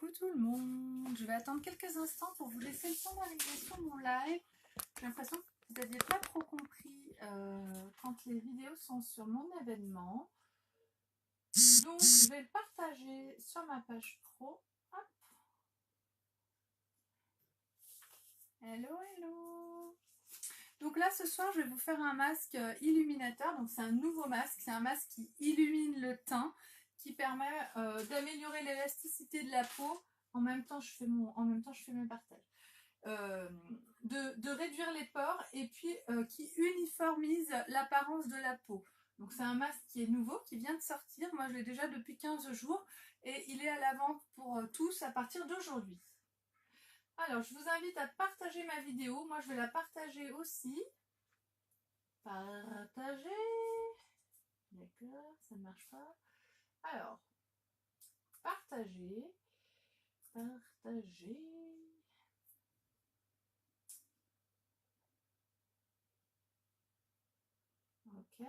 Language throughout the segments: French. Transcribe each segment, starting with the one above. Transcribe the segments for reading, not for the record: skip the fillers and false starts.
Coucou tout le monde, je vais attendre quelques instants pour vous laisser le temps d'arriver sur mon live. J'ai l'impression que vous n'aviez pas trop compris quand les vidéos sont sur mon événement. Donc je vais le partager sur ma page pro. Hop. Hello, hello. Donc là ce soir je vais vous faire un masque illuminateur. Donc c'est un nouveau masque, c'est un masque qui illumine le teint, qui permet d'améliorer l'élasticité de la peau. En même temps, je fais mes partages. De réduire les pores et puis qui uniformise l'apparence de la peau. Donc c'est un masque qui est nouveau, qui vient de sortir. Moi je l'ai déjà depuis 15 jours et il est à la vente pour tous à partir d'aujourd'hui. Alors je vous invite à partager ma vidéo. Moi je vais la partager aussi. Partager. D'accord, ça ne marche pas. Alors, partager. Partager. Ok.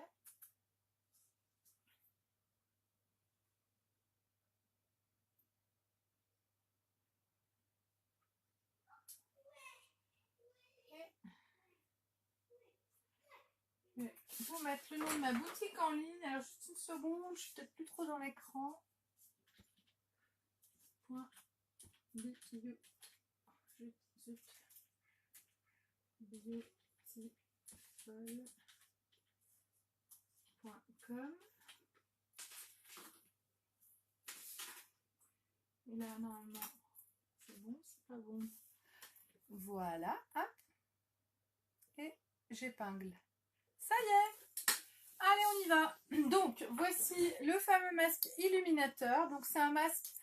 Je vais vous mettre le nom de ma boutique en ligne. Alors juste une seconde, je suis peut-être plus trop dans l'écran. Beautiful.com. Et là normalement c'est bon, c'est pas bon. Voilà, hop. Et j'épingle. Ça y est. Allez, on y va. Donc, voici le fameux masque illuminateur. Donc, c'est un masque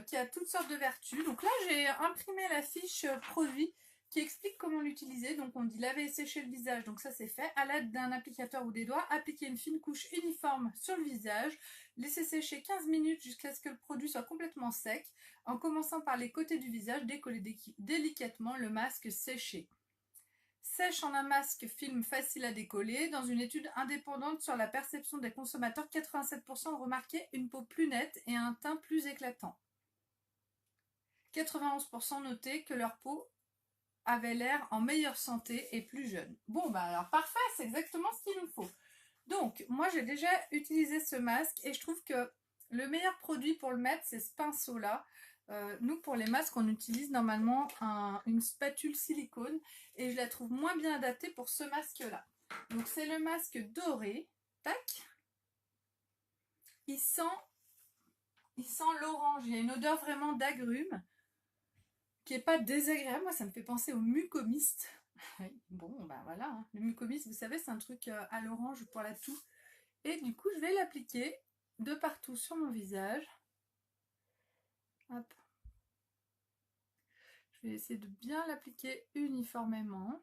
qui a toutes sortes de vertus. Donc là, j'ai imprimé la fiche produit qui explique comment l'utiliser. Donc, on dit laver et sécher le visage. Donc, ça, c'est fait. À l'aide d'un applicateur ou des doigts, appliquer une fine couche uniforme sur le visage. Laisser sécher 15 minutes jusqu'à ce que le produit soit complètement sec. En commençant par les côtés du visage, décoller délicatement le masque séché. Sèche en un masque film facile à décoller. Dans une étude indépendante sur la perception des consommateurs, 87% ont remarqué une peau plus nette et un teint plus éclatant. 91% notaient que leur peau avait l'air en meilleure santé et plus jeune. Bon, bah alors parfait, c'est exactement ce qu'il nous faut. Donc, moi j'ai déjà utilisé ce masque et je trouve que le meilleur produit pour le mettre, c'est ce pinceau-là. Nous, pour les masques, on utilise normalement une spatule silicone et je la trouve moins bien adaptée pour ce masque-là. Donc, c'est le masque doré. Tac. Il sent l'orange. Il y a une odeur vraiment d'agrumes qui n'est pas désagréable. Moi, ça me fait penser au mucomyste. Bon, bah voilà. Hein. Le mucomyste, vous savez, c'est un truc à l'orange pour la toux. Et du coup, je vais l'appliquer de partout sur mon visage. Hop. Je vais essayer de bien l'appliquer uniformément.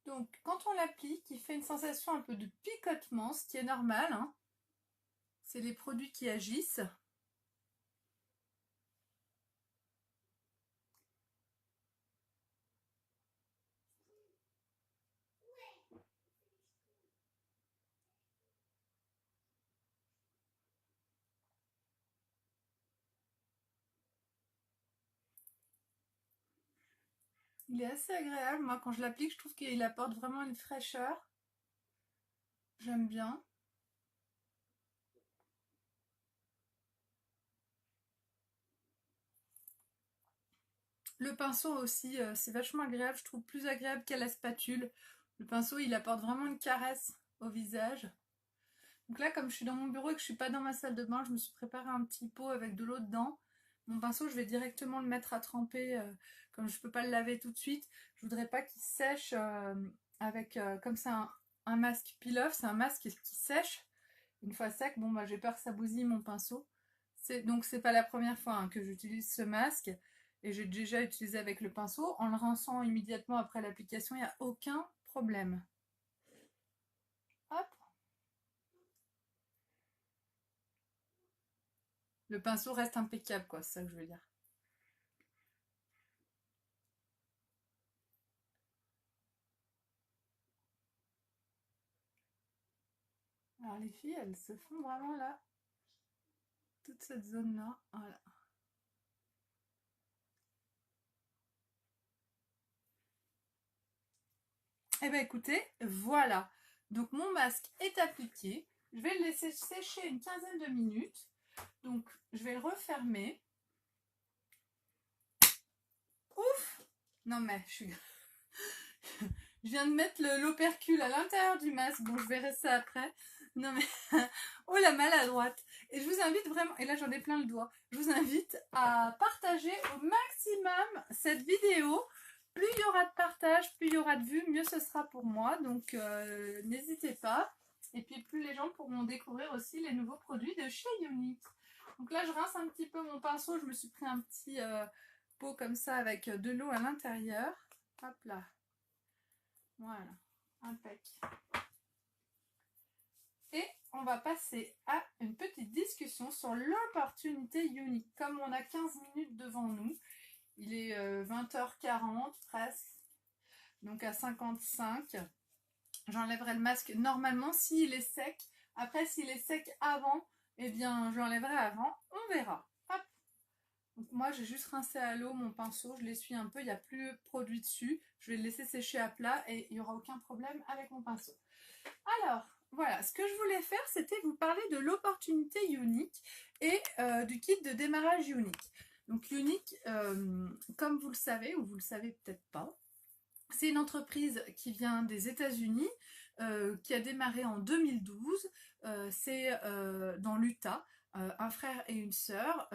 Donc, quand on l'applique, il fait une sensation un peu de picotement, ce qui est normal. Hein. C'est les produits qui agissent. Il est assez agréable. Moi, quand je l'applique, je trouve qu'il apporte vraiment une fraîcheur. J'aime bien. Le pinceau aussi, c'est vachement agréable. Je trouve plus agréable qu'à la spatule. Le pinceau, il apporte vraiment une caresse au visage. Donc là, comme je suis dans mon bureau et que je suis pas dans ma salle de bain, je me suis préparé un petit pot avec de l'eau dedans. Mon pinceau, je vais directement le mettre à tremper, comme je peux pas le laver tout de suite. Je voudrais pas qu'il sèche avec, comme ça, un masque peel-off. C'est un masque qui sèche. Une fois sec, bon, bah, j'ai peur que ça bousille mon pinceau. Donc, c'est pas la première fois hein, que j'utilise ce masque. Et j'ai déjà utilisé avec le pinceau. En le rinçant immédiatement après l'application, il n'y a aucun problème. Hop. Le pinceau reste impeccable, quoi, c'est ça que je veux dire. Alors les filles, elles se font vraiment là, toute cette zone-là, voilà. Eh bien écoutez, voilà. Donc mon masque est appliqué. Je vais le laisser sécher une quinzaine de minutes. Donc je vais le refermer. Ouf! Non mais je suis... je viens de mettre l'opercule à l'intérieur du masque. Bon, je verrai ça après. Non mais... oh la maladroite! Et je vous invite vraiment... Et là j'en ai plein le doigt. Je vous invite à partager au maximum cette vidéo. Plus il y aura de partage, plus il y aura de vues, mieux ce sera pour moi. Donc n'hésitez pas. Et puis plus les gens pourront découvrir aussi les nouveaux produits de chez Younique. Donc là je rince un petit peu mon pinceau. Je me suis pris un petit pot comme ça avec de l'eau à l'intérieur. Hop là. Voilà. Impec. Et on va passer à une petite discussion sur l'opportunité Younique. Comme on a 15 minutes devant nous, il est 20h40 presque, donc à 55. J'enlèverai le masque normalement s'il est sec. Après, s'il est sec avant, eh bien, j'enlèverai avant. On verra. Hop. Donc moi, j'ai juste rincé à l'eau mon pinceau. Je l'essuie un peu. Il n'y a plus de produit dessus. Je vais le laisser sécher à plat et il n'y aura aucun problème avec mon pinceau. Alors, voilà. Ce que je voulais faire, c'était vous parler de l'opportunité Younique et du kit de démarrage Younique. Donc Younique, comme vous le savez, ou vous le savez peut-être pas, c'est une entreprise qui vient des États-Unis, qui a démarré en 2012. C'est dans l'Utah, un frère et une sœur,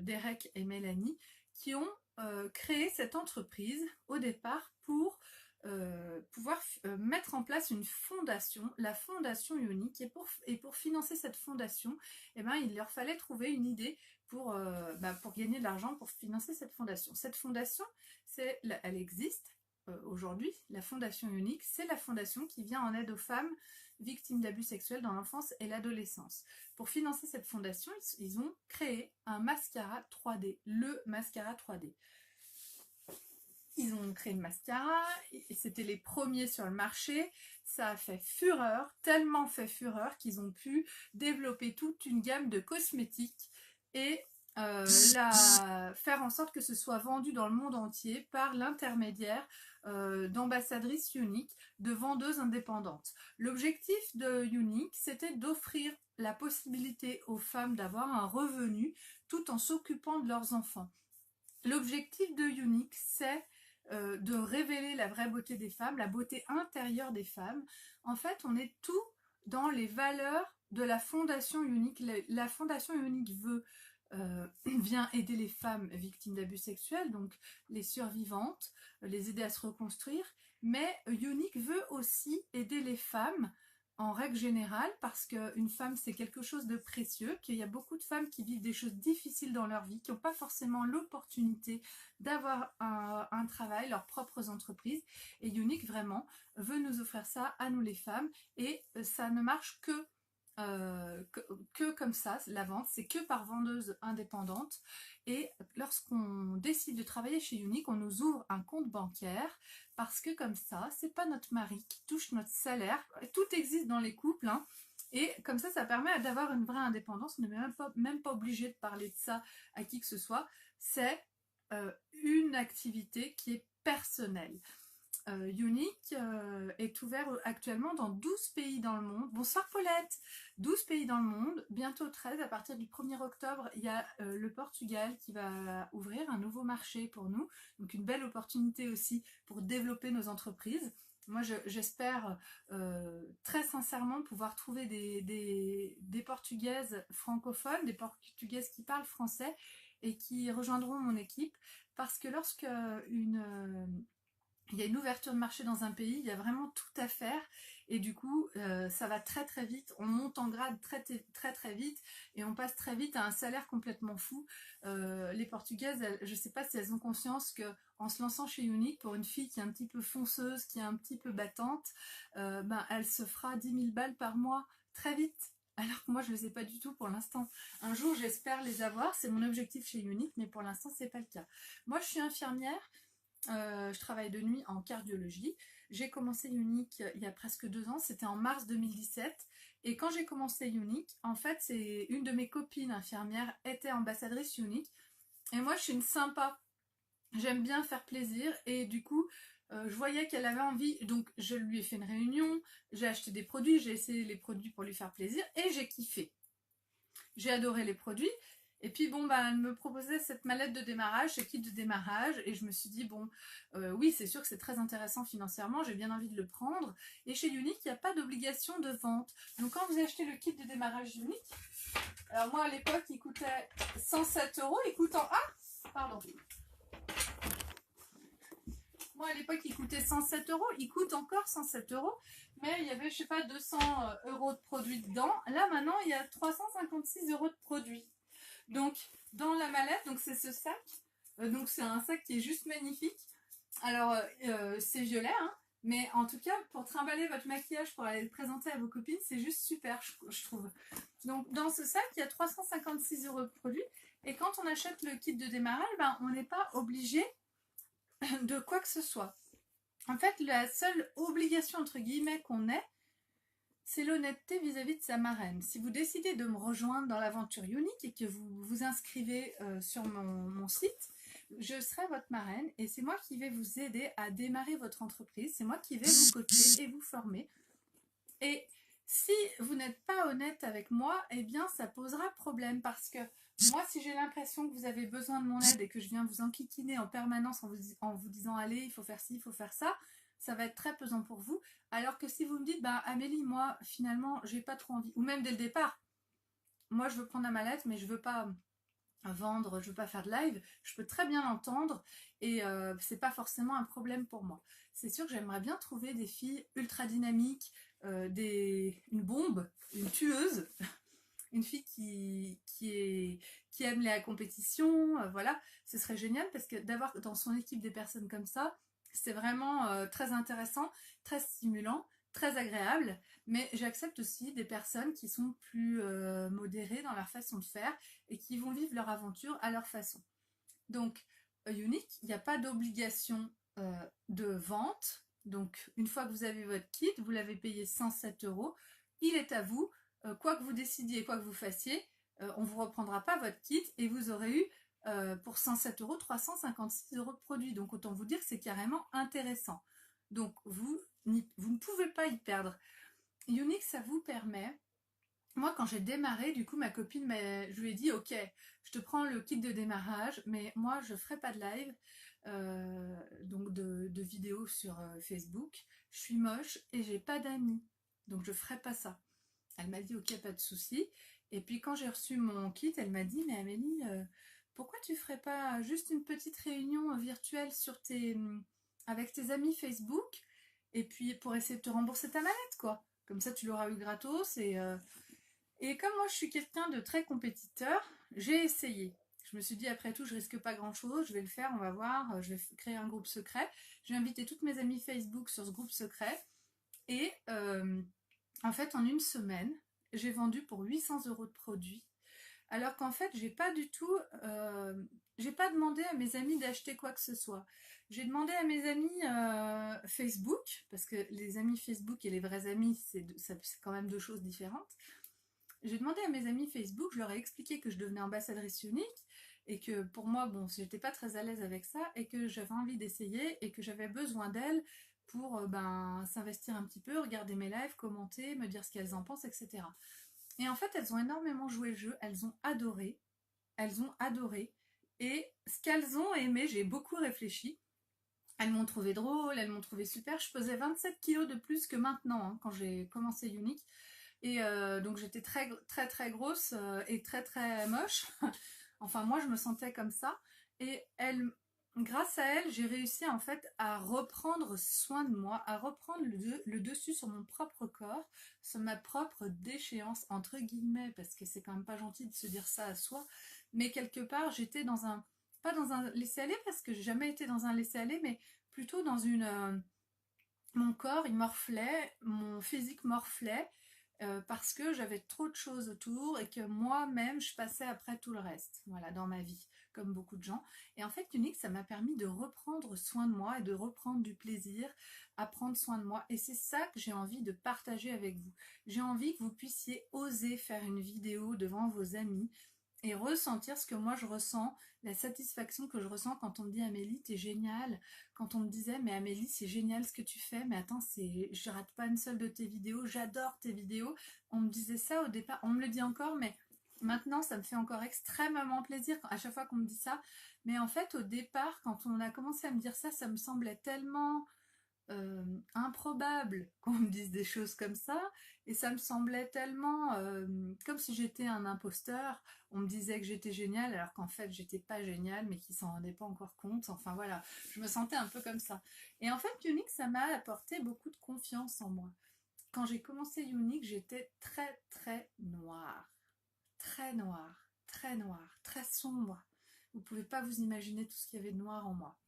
Derek et Mélanie, qui ont créé cette entreprise au départ pour pouvoir mettre en place une fondation, la fondation Younique. Et pour financer cette fondation, eh ben, il leur fallait trouver une idée pour gagner de l'argent pour financer cette fondation. Cette fondation, elle existe aujourd'hui. La fondation Younique, c'est la fondation qui vient en aide aux femmes victimes d'abus sexuels dans l'enfance et l'adolescence. Pour financer cette fondation, ils ont créé un mascara 3D, le mascara 3D. Ils ont créé le mascara, c'était les premiers sur le marché, ça a fait fureur, tellement fait fureur qu'ils ont pu développer toute une gamme de cosmétiques et faire en sorte que ce soit vendu dans le monde entier par l'intermédiaire d'ambassadrices Younique, de vendeuses indépendantes. L'objectif de Younique, c'était d'offrir la possibilité aux femmes d'avoir un revenu tout en s'occupant de leurs enfants. L'objectif de Younique, c'est de révéler la vraie beauté des femmes, la beauté intérieure des femmes. En fait, on est tout dans les valeurs de la Fondation Younique. La Fondation Younique vient aider les femmes victimes d'abus sexuels, donc les survivantes, les aider à se reconstruire, mais Younique veut aussi aider les femmes en règle générale, parce qu'une femme c'est quelque chose de précieux, qu'il y a beaucoup de femmes qui vivent des choses difficiles dans leur vie, qui n'ont pas forcément l'opportunité d'avoir un travail, leurs propres entreprises, et Younique vraiment veut nous offrir ça à nous les femmes, et ça ne marche que comme ça, la vente, c'est que par vendeuse indépendante. Et lorsqu'on décide de travailler chez Younique, on nous ouvre un compte bancaire parce que comme ça, c'est pas notre mari qui touche notre salaire. Tout existe dans les couples, hein. Et comme ça permet d'avoir une vraie indépendance. On n'est même pas obligé de parler de ça à qui que ce soit. C'est une activité qui est personnelle. Younique est ouvert actuellement dans 12 pays dans le monde. Bonsoir Paulette! 12 pays dans le monde, bientôt 13. À partir du 1er octobre, il y a le Portugal qui va ouvrir un nouveau marché pour nous. Donc une belle opportunité aussi pour développer nos entreprises. Moi, j'espère très sincèrement pouvoir trouver des Portugaises francophones, des Portugaises qui parlent français et qui rejoindront mon équipe. Parce que lorsque il y a une ouverture de marché dans un pays, il y a vraiment tout à faire et du coup ça va très très vite, on monte en grade très très très vite et on passe très vite à un salaire complètement fou. Les Portugaises, je ne sais pas si elles ont conscience que en se lançant chez Unique, pour une fille qui est un petit peu fonceuse, qui est un petit peu battante, elle se fera 10 000 balles par mois très vite. Alors que moi, je ne les ai pas du tout pour l'instant. Un jour, j'espère les avoir. C'est mon objectif chez Unique, mais pour l'instant, ce n'est pas le cas. Moi, je suis infirmière. Je travaille de nuit en cardiologie. J'ai commencé Unique il y a presque 2 ans. C'était en mars 2017. Et quand j'ai commencé Unique, en fait, c'est une de mes copines infirmières était ambassadrice Unique. Et moi, je suis une sympa. J'aime bien faire plaisir. Et du coup, je voyais qu'elle avait envie. Donc, je lui ai fait une réunion. J'ai acheté des produits. J'ai essayé les produits pour lui faire plaisir. Et j'ai kiffé. J'ai adoré les produits. Et puis bon, elle me proposait cette mallette de démarrage, ce kit de démarrage, et je me suis dit, bon, oui, c'est sûr que c'est très intéressant financièrement, j'ai bien envie de le prendre. Et chez Unique, il n'y a pas d'obligation de vente. Donc quand vous achetez le kit de démarrage Unique, alors moi à l'époque, il coûtait 107 euros, il coûte en... Ah, pardon. Moi à l'époque, il coûtait 107 euros, il coûte encore 107 euros, mais il y avait, je sais pas, 200 euros de produits dedans. Là maintenant, il y a 356 euros de produits. Donc, dans la mallette, donc c'est ce sac. Donc, c'est un sac qui est juste magnifique. Alors, c'est violet, hein, mais en tout cas, pour trimballer votre maquillage, pour aller le présenter à vos copines, c'est juste super, je trouve. Donc, dans ce sac, il y a 356 euros de produits. Et quand on achète le kit de démarrage, on n'est pas obligé de quoi que ce soit. En fait, la seule obligation, entre guillemets, qu'on ait, c'est l'honnêteté vis-à-vis de sa marraine. Si vous décidez de me rejoindre dans l'aventure Unique et que vous vous inscrivez sur mon site, je serai votre marraine et c'est moi qui vais vous aider à démarrer votre entreprise. C'est moi qui vais vous coacher et vous former. Et si vous n'êtes pas honnête avec moi, eh bien ça posera problème parce que moi, si j'ai l'impression que vous avez besoin de mon aide et que je viens vous enquiquiner en permanence en vous disant allez, il faut faire ci, il faut faire ça va être très pesant pour vous. Alors que si vous me dites, Amélie, moi, finalement, j'ai pas trop envie, ou même dès le départ, moi, je veux prendre la mallette, mais je veux pas vendre, je veux pas faire de live, je peux très bien l'entendre et c'est pas forcément un problème pour moi. C'est sûr que j'aimerais bien trouver des filles ultra dynamiques, une bombe, une tueuse, une fille qui aime la compétition, voilà, ce serait génial parce que d'avoir dans son équipe des personnes comme ça, c'est vraiment très intéressant, très stimulant, très agréable, mais j'accepte aussi des personnes qui sont plus modérées dans leur façon de faire et qui vont vivre leur aventure à leur façon. Donc, Unique, il n'y a pas d'obligation de vente. Donc, une fois que vous avez votre kit, vous l'avez payé 107 euros, il est à vous. Quoi que vous décidiez, quoi que vous fassiez, on ne vous reprendra pas votre kit et vous aurez eu pour 107 euros 356 euros de produits. Donc, autant vous dire que c'est carrément intéressant. Donc, vous ne pouvez pas y perdre. Unique, ça vous permet... Moi, quand j'ai démarré, du coup, ma copine, je lui ai dit, ok, je te prends le kit de démarrage, mais moi, je ne ferai pas de live, donc de vidéos sur Facebook. Je suis moche et j'ai pas d'amis, donc je ne ferai pas ça. Elle m'a dit, ok, pas de souci. Et puis, quand j'ai reçu mon kit, elle m'a dit, mais Amélie, pourquoi tu ne ferais pas juste une petite réunion virtuelle avec tes amis Facebook, et puis pour essayer de te rembourser ta mallette, quoi. Comme ça, tu l'auras eu gratos et comme moi je suis quelqu'un de très compétiteur, j'ai essayé. Je me suis dit après tout je risque pas grand chose, je vais le faire, on va voir, je vais créer un groupe secret. Je vais inviter toutes mes amies Facebook sur ce groupe secret. Et en fait en une semaine, j'ai vendu pour 800 euros de produits. Alors qu'en fait j'ai pas du tout, j'ai pas demandé à mes amis d'acheter quoi que ce soit. J'ai demandé à mes amis Facebook, parce que les amis Facebook et les vrais amis c'est quand même deux choses différentes. J'ai demandé à mes amis Facebook, je leur ai expliqué que je devenais ambassadrice Unique et que pour moi, bon, j'étais pas très à l'aise avec ça et que j'avais envie d'essayer et que j'avais besoin d'elles pour s'investir un petit peu, regarder mes lives, commenter, me dire ce qu'elles en pensent, etc. Et en fait, elles ont énormément joué le jeu, elles ont adoré, et ce qu'elles ont aimé, j'ai beaucoup réfléchi. Elles m'ont trouvé drôle, elles m'ont trouvé super. Je pesais 27 kilos de plus que maintenant, hein, quand j'ai commencé Unique. Et donc j'étais très très très grosse et très très moche. Enfin moi je me sentais comme ça. Et grâce à elle, j'ai réussi en fait à reprendre soin de moi, à reprendre le dessus sur mon propre corps, sur ma propre déchéance entre guillemets, parce que c'est quand même pas gentil de se dire ça à soi. Mais quelque part j'étais dans pas dans un laisser-aller parce que j'ai jamais été dans un laisser-aller, mais plutôt dans une... mon corps, il morflait, mon physique morflait, parce que j'avais trop de choses autour et que moi-même, je passais après tout le reste, voilà, dans ma vie, comme beaucoup de gens. Et en fait, Unique, ça m'a permis de reprendre soin de moi et de reprendre du plaisir à prendre soin de moi. Et c'est ça que j'ai envie de partager avec vous. J'ai envie que vous puissiez oser faire une vidéo devant vos amis et ressentir ce que moi je ressens, la satisfaction que je ressens quand on me dit Amélie, t'es géniale. Quand on me disait mais Amélie, c'est génial ce que tu fais, mais attends, je rate pas une seule de tes vidéos, j'adore tes vidéos. On me disait ça au départ, on me le dit encore, mais maintenant ça me fait encore extrêmement plaisir à chaque fois qu'on me dit ça. Mais en fait, au départ, quand on a commencé à me dire ça, ça me semblait tellement improbable qu'on me dise des choses comme ça, et ça me semblait tellement comme si j'étais un imposteur. On me disait que j'étais géniale alors qu'en fait j'étais pas géniale, mais qu'ils s'en rendaient pas encore compte. Enfin voilà, je me sentais un peu comme ça. Et en fait Unique, ça m'a apporté beaucoup de confiance en moi. Quand j'ai commencé Unique, j'étais très très noire, très noire, très noire, très sombre. Vous pouvez pas vous imaginer tout ce qu'il y avait de noir en moi.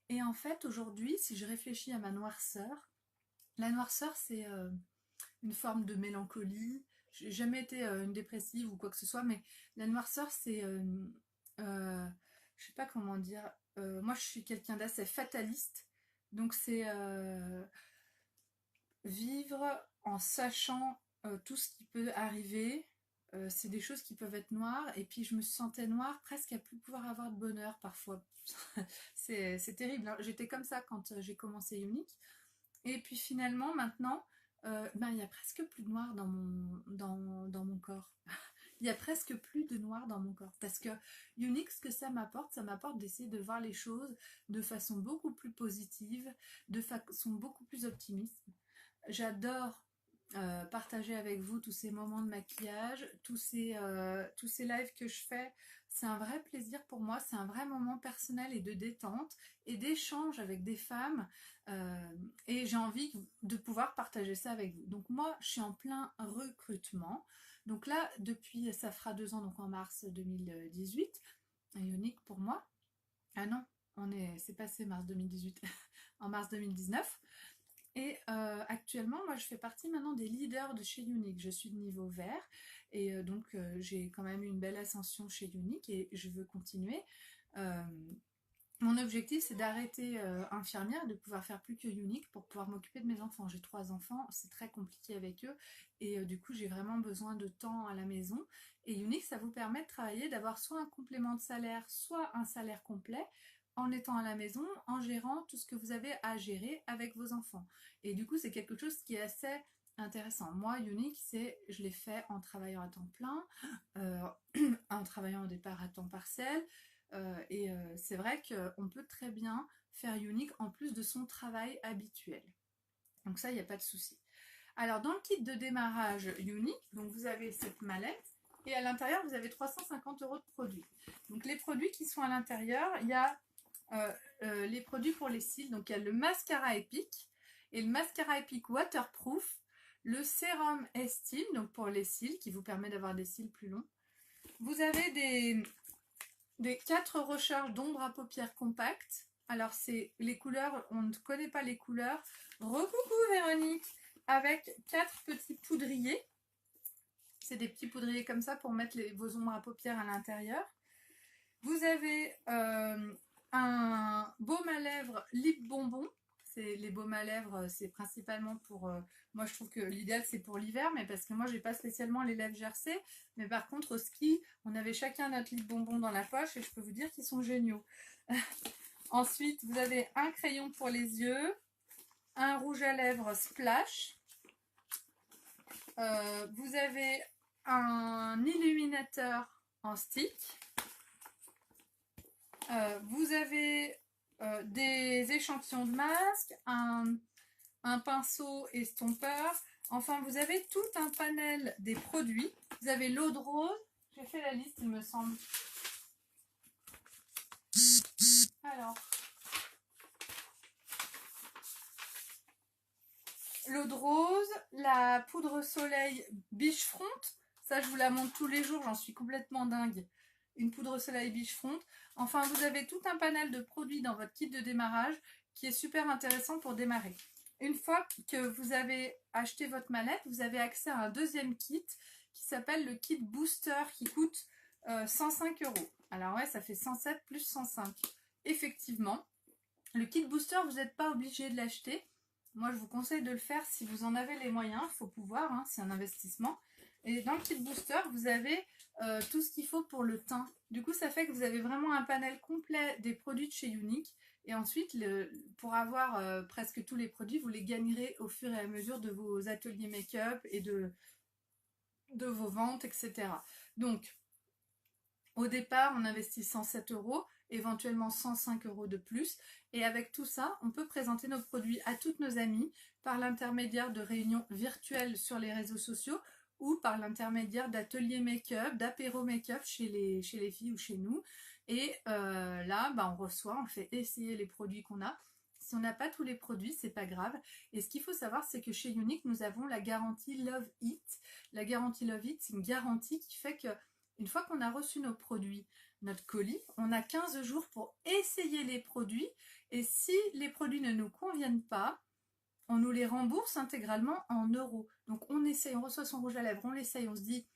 Et en fait, aujourd'hui, si je réfléchis à ma noirceur, la noirceur, c'est une forme de mélancolie. J'ai jamais été une dépressive ou quoi que ce soit, mais la noirceur, c'est, je sais pas comment dire. Moi, je suis quelqu'un d'assez fataliste, donc c'est vivre en sachant tout ce qui peut arriver. C'est des choses qui peuvent être noires, et puis je me sentais noire presque à plus pouvoir avoir de bonheur parfois. C'est terrible, hein. J'étais comme ça quand j'ai commencé Unique. Et puis finalement, maintenant, ben, il y a presque plus de noir dans mon corps. Il y a presque plus de noir dans mon corps. Parce que Unique, ce que ça m'apporte d'essayer de voir les choses de façon beaucoup plus positive, de façon beaucoup plus optimiste. J'adore partager avec vous tous ces moments de maquillage, tous ces lives que je fais. C'est un vrai plaisir pour moi, c'est un vrai moment personnel et de détente et d'échange avec des femmes, et j'ai envie de pouvoir partager ça avec vous. Donc moi, je suis en plein recrutement. Donc là, depuis, ça fera 2 ans, donc en mars 2018, Unique pour moi. Ah non, c'est passé mars 2018, en mars 2019. Et actuellement, moi, je fais partie maintenant des leaders de chez Unique. Je suis de niveau vert, et donc j'ai quand même eu une belle ascension chez Unique et je veux continuer. Euh, Mon objectif, c'est d'arrêter infirmière, de pouvoir faire plus que Unique pour pouvoir m'occuper de mes enfants. J'ai 3 enfants, c'est très compliqué avec eux, et du coup, j'ai vraiment besoin de temps à la maison. Et Unique, ça vous permet de travailler, d'avoir soit un complément de salaire, soit un salaire complet, en étant à la maison, en gérant tout ce que vous avez à gérer avec vos enfants. Et du coup, c'est quelque chose qui est assez intéressant. Moi, Unique, je l'ai fait en travaillant à temps plein, en travaillant au départ à temps partiel. Et c'est vrai qu'on peut très bien faire Unique en plus de son travail habituel. Donc ça, il n'y a pas de souci. Alors, dans le kit de démarrage Unique, donc vous avez cette mallette, et à l'intérieur, vous avez 350 € de produits. Donc les produits qui sont à l'intérieur, il y a les produits pour les cils. Donc il y a le mascara épique et le mascara épique waterproof, le sérum Estime, donc pour les cils, qui vous permet d'avoir des cils plus longs. Vous avez des 4 recharges d'ombre à paupières compactes. Alors c'est les couleurs, on ne connaît pas les couleurs. Recoucou Véronique, avec 4 petits poudriers. C'est des petits poudriers comme ça pour mettre vos ombres à paupières à l'intérieur. Vous avez un baume à lèvres lip bonbon. Les baumes à lèvres, c'est principalement pour... moi, je trouve que l'idéal, c'est pour l'hiver, mais parce que moi, j'ai pas spécialement les lèvres gercées. Mais par contre, au ski, on avait chacun notre lip bonbon dans la poche, et je peux vous dire qu'ils sont géniaux. Ensuite, vous avez un crayon pour les yeux, un rouge à lèvres splash. Vous avez un illuminateur en stick. Vous avez des échantillons de masques, un pinceau estompeur. Enfin, vous avez tout un panel des produits. Vous avez l'eau de rose. J'ai fait la liste, il me semble. Alors, l'eau de rose, la poudre soleil Beachfront. Ça, je vous la montre tous les jours, j'en suis complètement dingue. une poudre soleil Beachfront. Enfin, vous avez tout un panel de produits dans votre kit de démarrage qui est super intéressant pour démarrer. Une fois que vous avez acheté votre mallette, vous avez accès à un deuxième kit qui s'appelle le kit Booster qui coûte 105 €. Alors ouais, ça fait 107 plus 105. Effectivement, le kit Booster, vous n'êtes pas obligé de l'acheter. Moi, je vous conseille de le faire si vous en avez les moyens. Il faut pouvoir, hein, c'est un investissement. Et dans le kit Booster, vous avez tout ce qu'il faut pour le teint. Du coup, ça fait que vous avez vraiment un panel complet des produits de chez Younique. Et ensuite, pour avoir presque tous les produits, vous les gagnerez au fur et à mesure de vos ateliers make-up et de vos ventes, etc. Donc, au départ, on investit 107 €, éventuellement 105 € de plus. Et avec tout ça, on peut présenter nos produits à toutes nos amies par l'intermédiaire de réunions virtuelles sur les réseaux sociaux ou par l'intermédiaire d'ateliers make-up, d'apéro make-up chez les filles ou chez nous. Et là, bah, on fait essayer les produits qu'on a. Si on n'a pas tous les produits, c'est pas grave. Et ce qu'il faut savoir, c'est que chez Younique, nous avons la garantie Love It. La garantie Love It, c'est une garantie qui fait que une fois qu'on a reçu nos produits, notre colis, on a 15 jours pour essayer les produits. Et si les produits ne nous conviennent pas, on nous les rembourse intégralement en euros. Donc on essaye, on reçoit son rouge à lèvres, on l'essaye, on se dit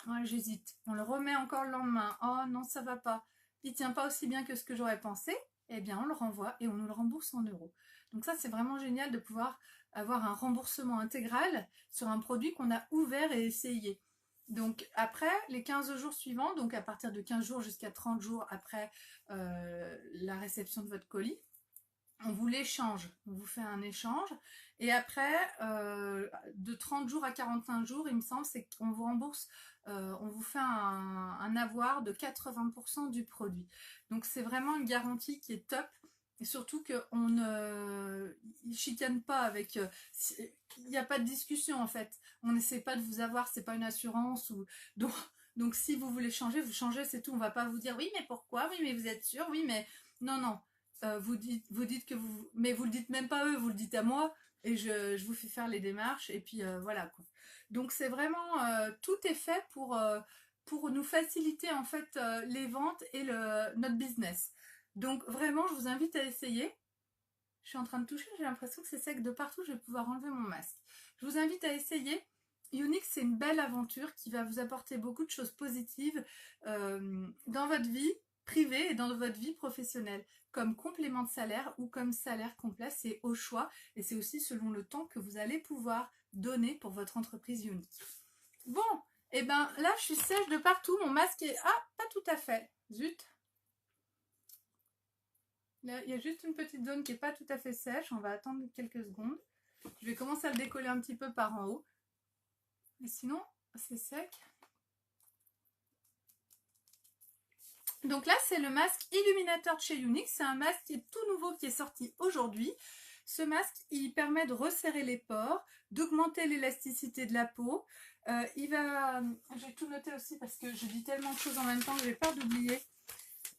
ouais, j'hésite. On le remet encore le lendemain. Oh non, ça va pas. Il tient pas aussi bien que ce que j'aurais pensé. Eh bien, on le renvoie et on nous le rembourse en euros. Donc ça, c'est vraiment génial de pouvoir avoir un remboursement intégral sur un produit qu'on a ouvert et essayé. Donc après, les 15 jours suivants, donc à partir de 15 jours jusqu'à 30 jours après la réception de votre colis, on vous l'échange, on vous fait un échange. Et après, de 30 jours à 45 jours, il me semble, c'est qu'on vous rembourse, on vous fait un avoir de 80% du produit. Donc c'est vraiment une garantie qui est top. Et surtout qu'on ne chicane pas avec... il n'y a pas de discussion en fait. On n'essaie pas de vous avoir, c'est pas une assurance. Donc si vous voulez changer, vous changez, c'est tout. On va pas vous dire oui mais pourquoi, oui mais vous êtes sûr, oui mais... Non, non. Vous dites que vous... Mais vous le dites même pas à eux, vous le dites à moi. Et je vous fais faire les démarches. Et puis voilà quoi. Donc c'est vraiment... tout est fait pour nous faciliter en fait les ventes et notre business. Donc vraiment, je vous invite à essayer. Je suis en train de toucher, j'ai l'impression que c'est sec de partout, je vais pouvoir enlever mon masque. Je vous invite à essayer. Younique, c'est une belle aventure qui va vous apporter beaucoup de choses positives dans votre vie privée et dans votre vie professionnelle, comme complément de salaire ou comme salaire complet, c'est au choix et c'est aussi selon le temps que vous allez pouvoir donner pour votre entreprise Younique. Bon, et ben là je suis sèche de partout, mon masque est... Ah, pas tout à fait, zut. Là, il y a juste une petite zone qui n'est pas tout à fait sèche. On va attendre quelques secondes. Je vais commencer à le décoller un petit peu par en haut. Mais sinon, c'est sec. Donc là, c'est le masque illuminateur de chez Younique. C'est un masque qui est tout nouveau, qui est sorti aujourd'hui. Ce masque, il permet de resserrer les pores, d'augmenter l'élasticité de la peau. J'ai tout noté aussi parce que je dis tellement de choses en même temps que j'ai peur d'oublier.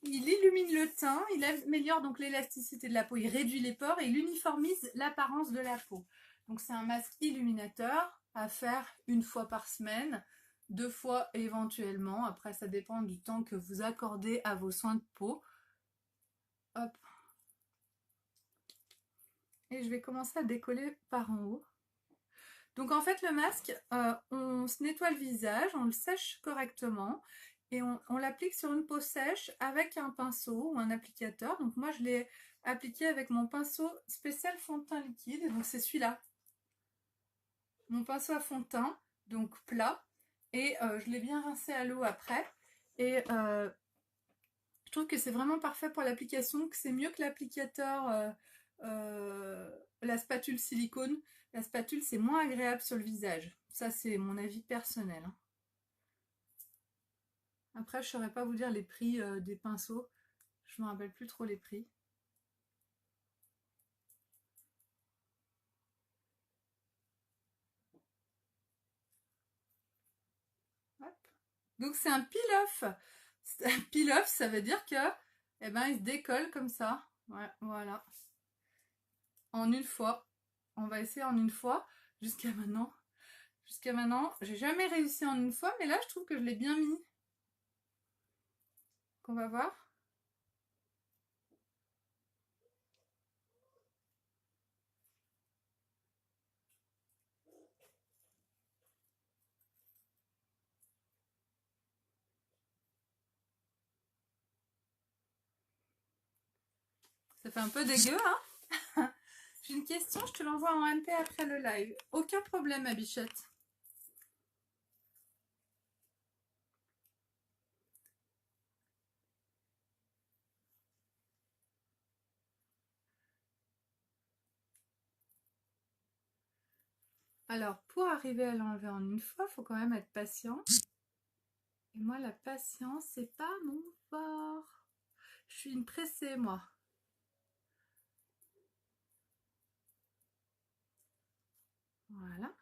Il illumine le teint, il améliore donc l'élasticité de la peau, il réduit les pores et il uniformise l'apparence de la peau. Donc c'est un masque illuminateur à faire une fois par semaine, 2 fois éventuellement. Après ça dépend du temps que vous accordez à vos soins de peau. Hop. Et je vais commencer à décoller par en haut. Donc en fait le masque, on se nettoie le visage, on le sèche correctement. Et on l'applique sur une peau sèche avec un pinceau ou un applicateur. Donc moi je l'ai appliqué avec mon pinceau spécial fond de teint liquide. Donc c'est celui-là. Mon pinceau à fond de teint, donc plat. Et je l'ai bien rincé à l'eau après. Et je trouve que c'est vraiment parfait pour l'application, que c'est mieux que l'applicateur, la spatule silicone. La spatule c'est moins agréable sur le visage. Ça c'est mon avis personnel. Après, je ne saurais pas vous dire les prix des pinceaux. Je ne me rappelle plus trop les prix. Hop. Donc c'est un peel-off. Un peel-off, ça veut dire que eh ben, il se décolle comme ça. Ouais, voilà. En une fois. On va essayer en une fois. Jusqu'à maintenant. Jusqu'à maintenant, j'ai jamais réussi en une fois, mais là, je trouve que je l'ai bien mis. on va voir. Ça fait un peu dégueu, hein? J'ai une question, je te l'envoie en MP après le live. Aucun problème, ma bichette. Alors, pour arriver à l'enlever en une fois, il faut quand même être patient. Et moi, la patience, c'est pas mon fort. Je suis une pressée, moi. Voilà.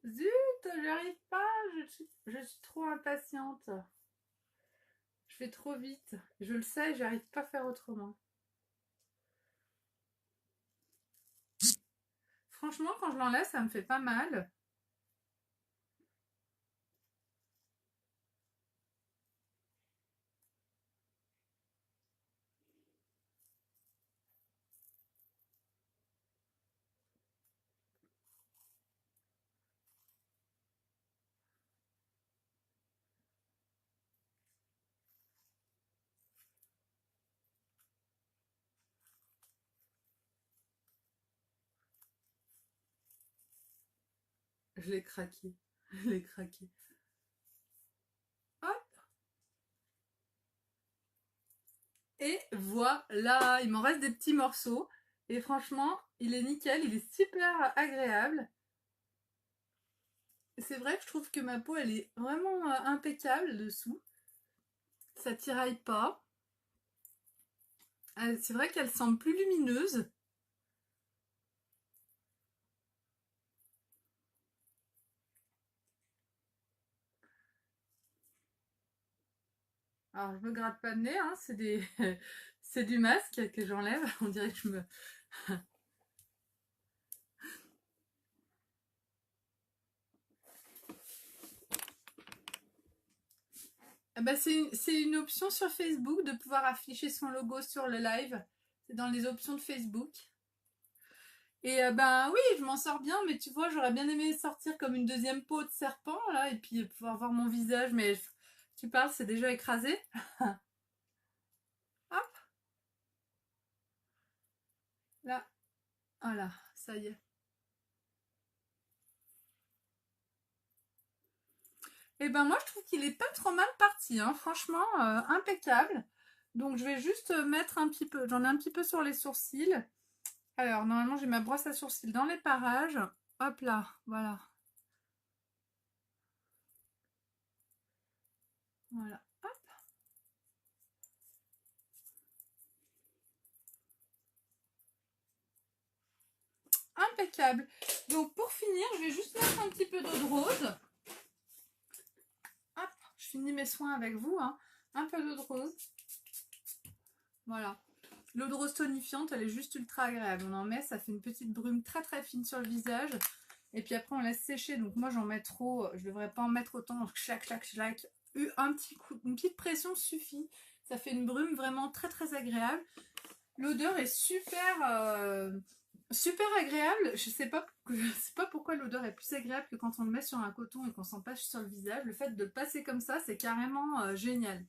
Zut, j'y arrive pas, je suis trop impatiente. Je fais trop vite. Je le sais, j'arrive pas à faire autrement. Franchement, quand je l'enlève, ça me fait pas mal. Je l'ai craqué. Je l'ai craqué. Hop. Et voilà, il m'en reste des petits morceaux. Et franchement, il est nickel, il est super agréable. C'est vrai que je trouve que ma peau, elle est vraiment impeccable dessous. Ça tiraille pas. C'est vrai qu'elle semble plus lumineuse. Alors, je me gratte pas le nez, hein, c'est du masque que j'enlève. On dirait que je me... Bah, c'est une option sur Facebook de pouvoir afficher son logo sur le live. C'est dans les options de Facebook. Et ben oui, je m'en sors bien, mais tu vois, j'aurais bien aimé sortir comme une deuxième peau de serpent, là, et puis pouvoir voir mon visage, mais tu parles, c'est déjà écrasé. Hop, là, voilà, ça y est. Et ben moi, je trouve qu'il est pas trop mal parti, hein, franchement, impeccable. Donc je vais juste mettre un petit peu, j'en ai un petit peu sur les sourcils. Alors, normalement, j'ai ma brosse à sourcils dans les parages. Hop là, voilà. Voilà. Impeccable. Donc pour finir, je vais juste mettre un petit peu d'eau de rose. Hop, je finis mes soins avec vous. Hein. Un peu d'eau de rose. Voilà. L'eau de rose tonifiante, elle est juste ultra agréable. On en met, ça fait une petite brume très très fine sur le visage. Et puis après, on laisse sécher. Donc moi, j'en mets trop. Je devrais pas en mettre autant. Clac, clac, clac. Un petit coup, une petite pression suffit. Ça fait une brume vraiment très très agréable. L'odeur est super agréable. Je sais pas pourquoi l'odeur est plus agréable que quand on le met sur un coton et qu'on s'en passe sur le visage. Le fait de le passer comme ça, c'est carrément génial.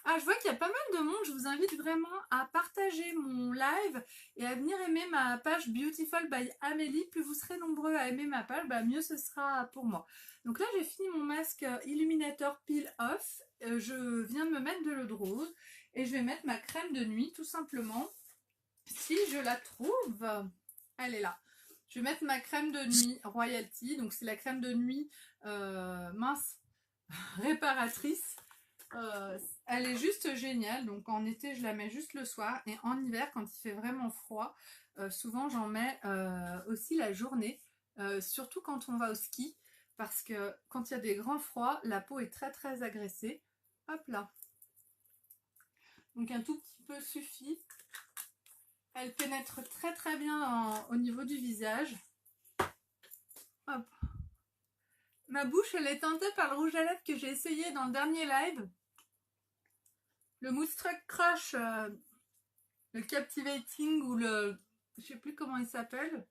Ah, je vois qu'il y a pas mal de monde. Je vous invite vraiment à partager mon live et à venir aimer ma page Beautiful by Amélie. Plus vous serez nombreux à aimer ma page, bah mieux ce sera pour moi. Donc là, j'ai fini mon masque Illuminator Peel Off. Je viens de me mettre de l'eau de rose et je vais mettre ma crème de nuit tout simplement. Si je la trouve. Elle est là. Je vais mettre ma crème de nuit Royalty. Donc c'est la crème de nuit mince réparatrice. Elle est juste géniale. Donc en été, je la mets juste le soir. Et en hiver, quand il fait vraiment froid, souvent j'en mets aussi la journée. Surtout quand on va au ski. Parce que quand il y a des grands froids, la peau est très très agressée. Hop là. Donc un tout petit peu suffit. Elle pénètre très très bien au niveau du visage. Hop. Ma bouche, elle est teintée par le rouge à lèvres que j'ai essayé dans le dernier live. Le Moonstruck Crush, le Captivating ou le... Je sais plus comment il s'appelle.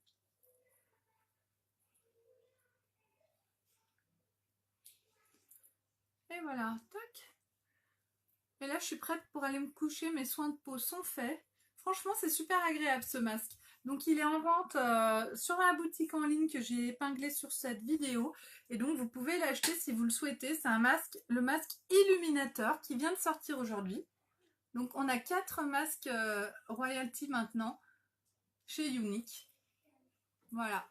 Et voilà, tac. Et là, je suis prête pour aller me coucher. Mes soins de peau sont faits. Franchement, c'est super agréable ce masque. Donc, il est en vente sur la boutique en ligne que j'ai épinglé sur cette vidéo. Et donc, vous pouvez l'acheter si vous le souhaitez. C'est un masque, le masque illuminateur qui vient de sortir aujourd'hui. Donc, on a 4 masques Royalty maintenant chez Younique. Voilà.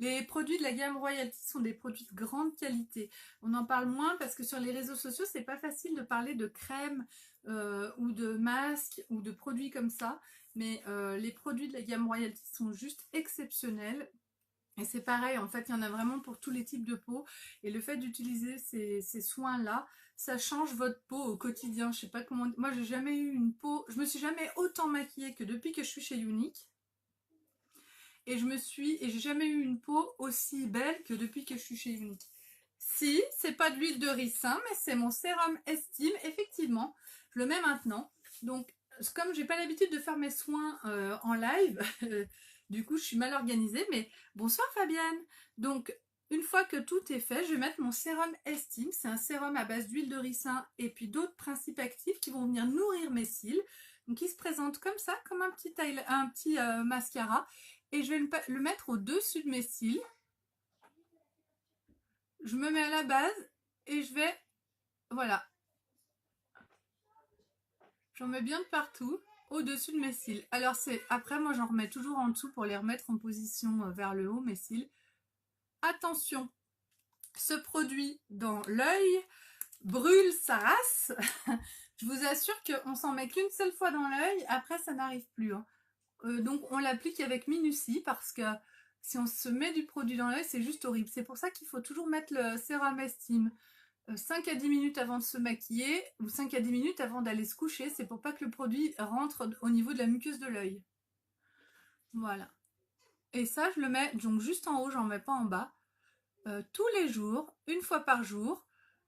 Les produits de la gamme Royalty sont des produits de grande qualité. On en parle moins parce que sur les réseaux sociaux, c'est pas facile de parler de crème ou de masques ou de produits comme ça. Mais les produits de la gamme Royalty sont juste exceptionnels. Et c'est pareil, en fait, il y en a vraiment pour tous les types de peau. Et le fait d'utiliser ces soins-là, ça change votre peau au quotidien. Je sais pas comment... Moi, j'ai jamais eu une peau... Je me suis jamais autant maquillée que depuis que je suis chez Younique. Et j'ai jamais eu une peau aussi belle que depuis que je suis chez Younique. Si, c'est pas de l'huile de ricin, mais c'est mon sérum Estime. Effectivement, je le mets maintenant. Donc, comme j'ai pas l'habitude de faire mes soins en live, du coup, je suis mal organisée. Mais bonsoir Fabienne. Donc, une fois que tout est fait, je vais mettre mon sérum Estime. C'est un sérum à base d'huile de ricin et puis d'autres principes actifs qui vont venir nourrir mes cils. Donc, il se présente comme ça, comme un petit mascara. Et je vais le mettre au-dessus de mes cils. Je me mets à la base et je vais... Voilà. J'en mets bien de partout, au-dessus de mes cils. Alors après, moi j'en remets toujours en dessous pour les remettre en position vers le haut, mes cils. Attention, ce produit dans l'œil brûle sa race. Je vous assure qu'on s'en met qu'une seule fois dans l'œil, après ça n'arrive plus. Hein. Donc on l'applique avec minutie parce que si on se met du produit dans l'œil, c'est juste horrible. C'est pour ça qu'il faut toujours mettre le sérum Estime 5 à 10 minutes avant de se maquiller ou 5 à 10 minutes avant d'aller se coucher. C'est pour pas que le produit rentre au niveau de la muqueuse de l'œil. Voilà. Et ça, je le mets donc juste en haut, j'en mets pas en bas. Tous les jours, une fois par jour.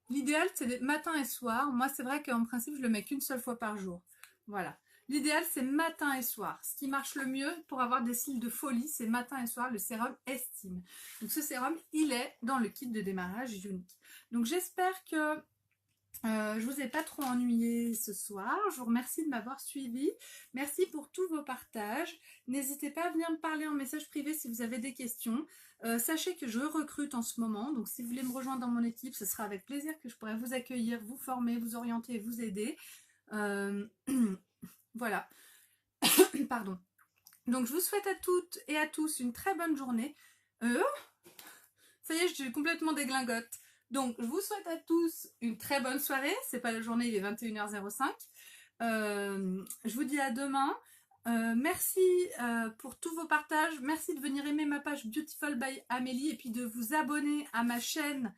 L'idéal, c'est matin et soir. Moi, c'est vrai qu'en principe, je le mets qu'une seule fois par jour. Voilà. L'idéal, c'est matin et soir. Ce qui marche le mieux pour avoir des cils de folie, c'est matin et soir, le sérum Estime. Donc, ce sérum, il est dans le kit de démarrage Younique. Donc, j'espère que je vous ai pas trop ennuyé ce soir. Je vous remercie de m'avoir suivi. Merci pour tous vos partages. N'hésitez pas à venir me parler en message privé si vous avez des questions. Sachez que je recrute en ce moment. Donc, si vous voulez me rejoindre dans mon équipe, ce sera avec plaisir que je pourrai vous accueillir, vous former, vous orienter et vous aider. Voilà. Pardon. Donc, je vous souhaite à toutes et à tous une très bonne journée. Ça y est, je suis complètement déglingote. Donc, je vous souhaite à tous une très bonne soirée. C'est pas la journée, il est 21h05. Je vous dis à demain. Merci pour tous vos partages. Merci de venir aimer ma page Beautiful by Amélie et puis de vous abonner à ma chaîne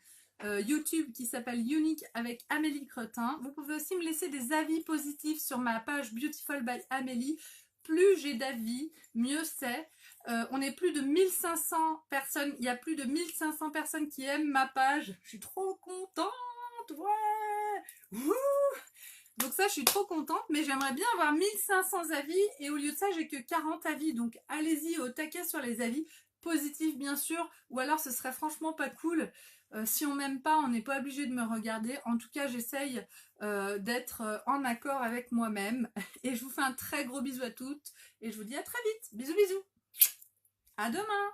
YouTube qui s'appelle Younique avec Amélie Cretin. Vous pouvez aussi me laisser des avis positifs sur ma page Beautiful by Amélie. Plus j'ai d'avis, mieux c'est. On est plus de 1500 personnes. Il y a plus de 1500 personnes qui aiment ma page. Je suis trop contente. Ouais. Wouh. Donc ça, je suis trop contente. Mais j'aimerais bien avoir 1500 avis. Et au lieu de ça, j'ai que 40 avis. Donc allez-y au taquet sur les avis. Positifs, bien sûr. Ou alors, ce serait franchement pas cool. Si on m'aime pas, on n'est pas obligé de me regarder. En tout cas, j'essaye d'être en accord avec moi-même. Et je vous fais un très gros bisou à toutes. Et je vous dis à très vite. Bisous, bisous. À demain!